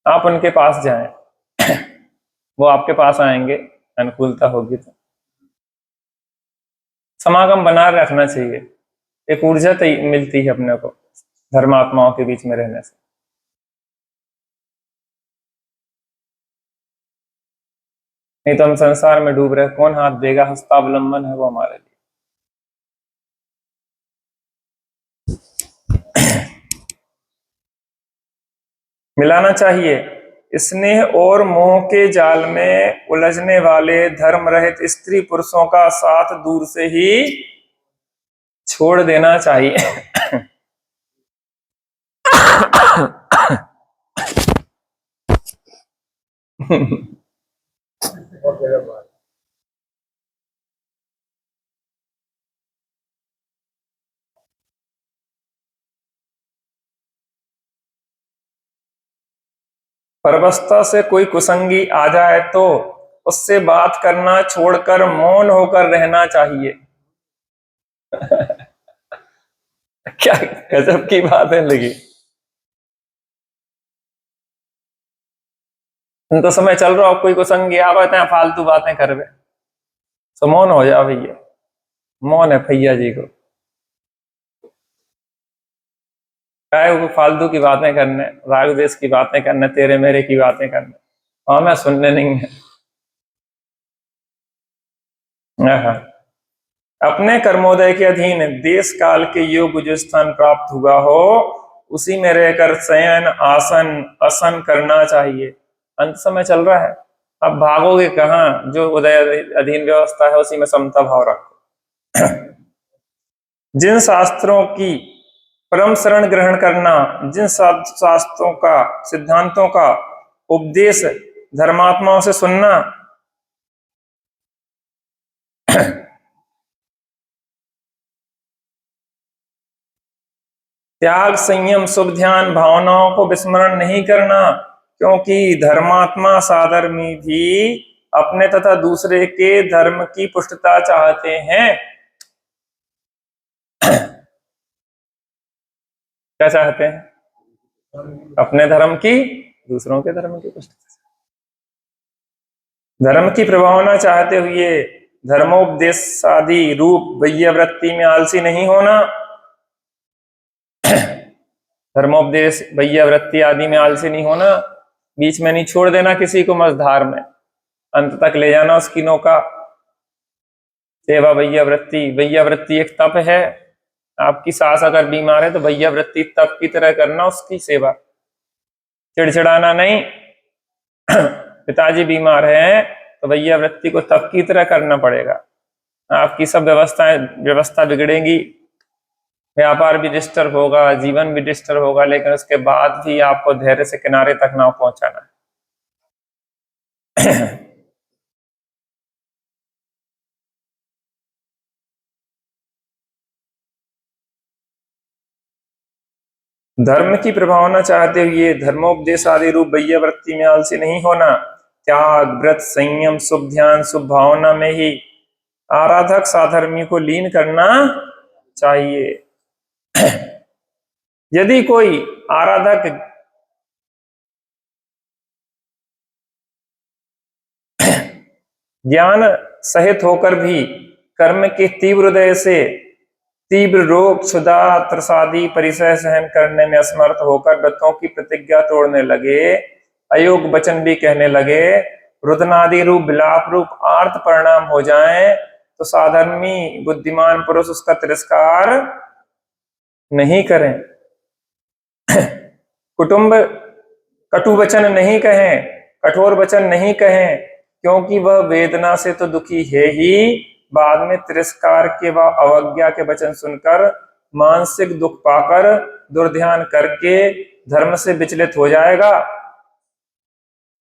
आप उनके पास जाएं, वो आपके पास आएंगे, अनुकूलता होगी तो। समागम बना रखना चाहिए, एक ऊर्जा मिलती है अपने को धर्मात्माओं के बीच में रहने से। नहीं तो हम संसार में डूब रहे, कौन हाथ देगा, हस्तावलंबन है वो हमारे लिए। मिलाना चाहिए। स्नेह और मोह के जाल में उलझने वाले धर्म रहित स्त्री पुरुषों का साथ दूर से ही छोड़ देना चाहिए। बहुत जगह बात। परवस्था से कोई कुसंगी आ जाए तो उससे बात करना छोड़कर मौन होकर रहना चाहिए। क्या गजब की बात है लगी। तो समय चल रहा हो, कोई कुसंगी आवे तो फालतू बातें करवे, तो मौन हो जाओ भैया। मौन है भैया जी को, काय वो फालतू की बातें करने, राग देश की बातें करने, तेरे मेरे की बातें करने, और मैं सुनने नहीं है। अपने कर्मोदय के अधीन देश काल के योग जो स्थान प्राप्त हुआ हो उसी में रहकर शयन आसन आसन करना चाहिए। अंत समय चल रहा है, अब भागोगे कहाँ? जो उदय अधीन व्यवस्था है उसी में समता भाव रखो। जिन शास्त्रों की परम शरण ग्रहण करना, जिन शास्त्रों का, सिद्धांतों का उपदेश धर्मात्माओं से सुनना, त्याग संयम शुभ ध्यान भावनाओं को विस्मरण नहीं करना, क्योंकि धर्मात्मा साधर्मी भी अपने तथा दूसरे के धर्म की पुष्टता चाहते हैं। क्या चाहते हैं? अपने धर्म की, दूसरों के धर्म की पुष्टता। धर्म की प्रभावना चाहते हुए धर्मोपदेश आदि रूप वैयवृत्ति में आलसी नहीं होना। धर्मोपदेश वैयवृत्ति आदि में आलसी नहीं होना, बीच में नहीं छोड़ देना किसी को मझधार में, अंत तक ले जाना उसकी नौका। सेवा वैयवृत्ति, वैयवृत्ति एक तप है। आपकी सास अगर बीमार है तो वैयवृत्ति तप की तरह करना उसकी सेवा, चिड़चिड़ाना नहीं। पिताजी बीमार हैं तो वैयवृत्ति को तप की तरह करना पड़ेगा। आपकी सब व्यवस्था बिगड़ेगी, व्यापार भी डिस्टर्ब होगा, जीवन भी डिस्टर्ब होगा, लेकिन उसके बाद भी आपको धैर्य से किनारे तक नाव पहुंचाना है। धर्म की प्रभावना चाहते हुए धर्मोपदेश आदि रूप वैयवृत्ति में आलसी नहीं होना। त्याग व्रत संयम शुभ ध्यान शुभ भावना में ही आराधक साधर्मी को लीन करना चाहिए। यदि कोई आराधक ज्ञान सहित होकर भी कर्म के तीव्र उदय से तीव्र रोग क्षुधा त्रसादी परिसय सहन करने में असमर्थ होकर व्रतों की प्रतिज्ञा तोड़ने लगे, अयोग वचन भी कहने लगे, रुदनादि रूप विलाप रूप आर्त परिणाम हो जाएं, तो साधर्मी बुद्धिमान पुरुष उसका तिरस्कार नहीं करें। कुटुंब कटु वचन नहीं कहें, कठोर वचन नहीं कहें, क्योंकि वह वेदना से तो दुखी है ही, बाद में तिरस्कार के व अवज्ञा के वचन सुनकर मानसिक दुख पाकर दुर्ध्यान करके धर्म से विचलित हो जाएगा,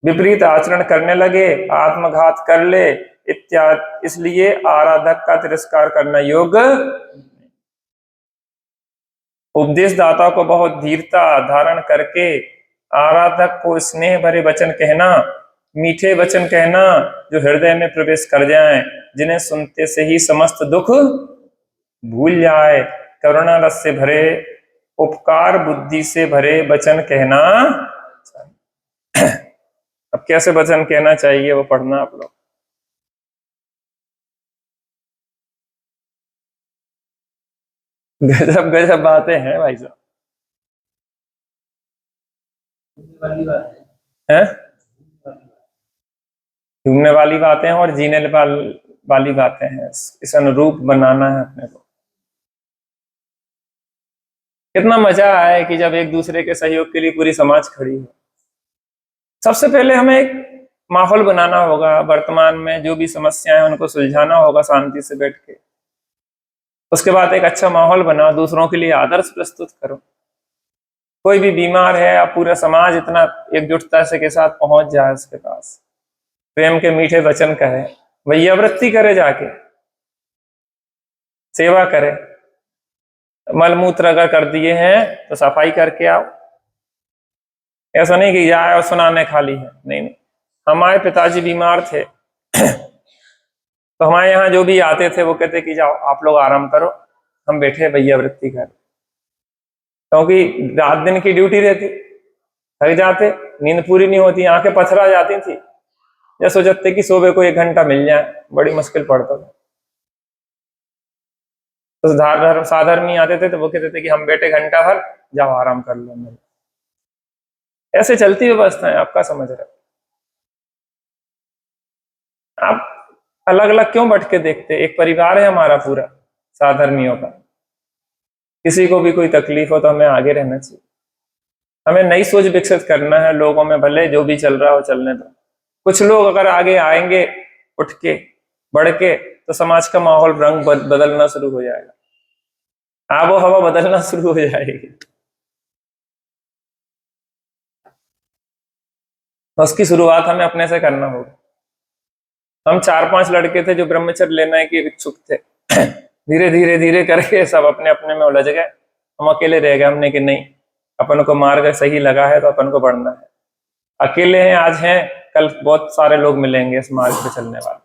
विपरीत आचरण करने लगे, आत्मघात कर ले इत्यादि। इसलिए आराधक का तिरस्कार करना योग्य। उपदेश दाता को बहुत धीरता धारण करके आराधक को स्नेह भरे वचन कहना, मीठे वचन कहना जो हृदय में प्रवेश कर जाएं, जिन्हें सुनते से ही समस्त दुख भूल जाए। करुणा रस से भरे, उपकार बुद्धि से भरे वचन कहना चाहिए। अब कैसे वचन कहना चाहिए वो पढ़ना आप लोग। गजब गजब बातें हैं भाई साहब, वाली बात हैं घूमने वाली बातें हैं और जीने वाली बातें हैं। इस अनुरूप बनाना है अपने को। कितना मजा आए कि जब एक दूसरे के सहयोग के लिए पूरी समाज खड़ी हो। सबसे पहले हमें एक माहौल बनाना होगा, वर्तमान में जो भी समस्याएं हैं उनको सुलझाना होगा शांति से बैठ के। उसके बाद एक अच्छा माहौल बनाओ, दूसरों के लिए आदर्श प्रस्तुत करो। कोई भी बीमार है, आप पूरा समाज इतना एकजुटता से के साथ पहुंच जाए उसके पास, प्रेम के मीठे वचन कहे, वैयावृत्ति करे, जाके सेवा करे। मलमूत्र अगर कर दिए हैं तो सफाई करके आओ। ऐसा नहीं कि जाए और सुनाने खाली है, नहीं नहीं। हमारे पिताजी बीमार थे तो हमारे यहाँ जो भी आते थे वो कहते कि जाओ आप लोग आराम करो, हम बैठे वैयावृत्ति कर, क्योंकि रात दिन की ड्यूटी रहती, थक जाते, नींद पूरी नहीं होती, आंखें पथरा जाती थी। या सोचते कि सुबह को 1 घंटा मिल जाए, बड़ी मुश्किल पड़ता था। तो साधर्मी आते थे तो वो कहते थे कि हम बैठे घंटा भर, जाओ आराम कर लो। ऐसे चलती व्यवस्था है, आपका समझ रहे। आप अलग अलग क्यों बैठ के देखते? एक परिवार है हमारा पूरा साधर्मियों का। किसी को भी कोई तकलीफ हो तो हमें आगे रहना चाहिए, हमें नई सोच विकसित करना है लोगों में। भले जो भी चल रहा हो चलने दो। कुछ लोग अगर आगे आएंगे उठ के बढ़ के, तो समाज का माहौल रंग बदलना शुरू हो जाएगा, आबो हवा बदलना शुरू हो जाएगी। उसकी शुरुआत हमें अपने से करना होगा। हम 4-5 लड़के थे जो ब्रह्मचर्य लेने के इच्छुक थे। धीरे धीरे धीरे करके सब अपने अपने में उलझ गए, हम अकेले रह गए। हमने कि नहीं, अपन को मार्ग सही लगा है तो अपन को बढ़ना है। अकेले हैं आज हैं, कल बहुत सारे लोग मिलेंगे इस मार्ग पे चलने वाले।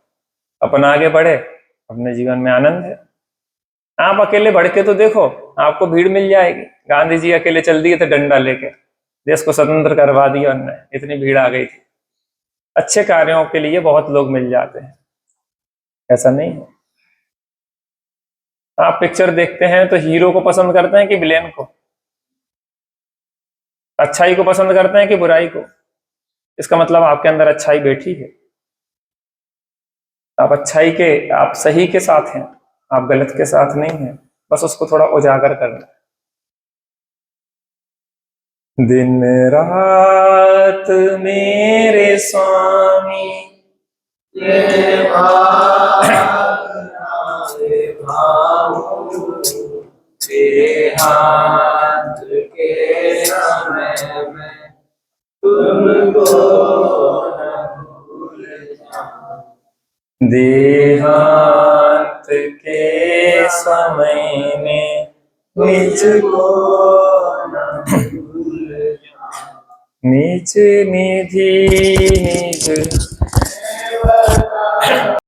अपन आगे बढ़े, अपने जीवन में आनंद है। आप अकेले बढ़ के तो देखो, आपको भीड़ मिल जाएगी। गांधी जी अकेले चल दिए थे डंडा लेके, देश को स्वतंत्र करवा दिया उन्होंने, इतनी भीड़ आ गई थी। अच्छे कार्यों के लिए बहुत लोग मिल जाते हैं, ऐसा नहीं है। आप पिक्चर देखते हैं तो हीरो को पसंद करते हैं कि विलेन को? अच्छाई को पसंद करते हैं कि बुराई को? इसका मतलब आपके अंदर अच्छाई बैठी है। आप अच्छाई के, आप सही के साथ हैं, आप गलत के साथ नहीं हैं। बस उसको थोड़ा उजागर करना है। दिन रात मेरे स्वामी हाथ के समय में तुमको देहांत के समय में मुझको निज निधि निज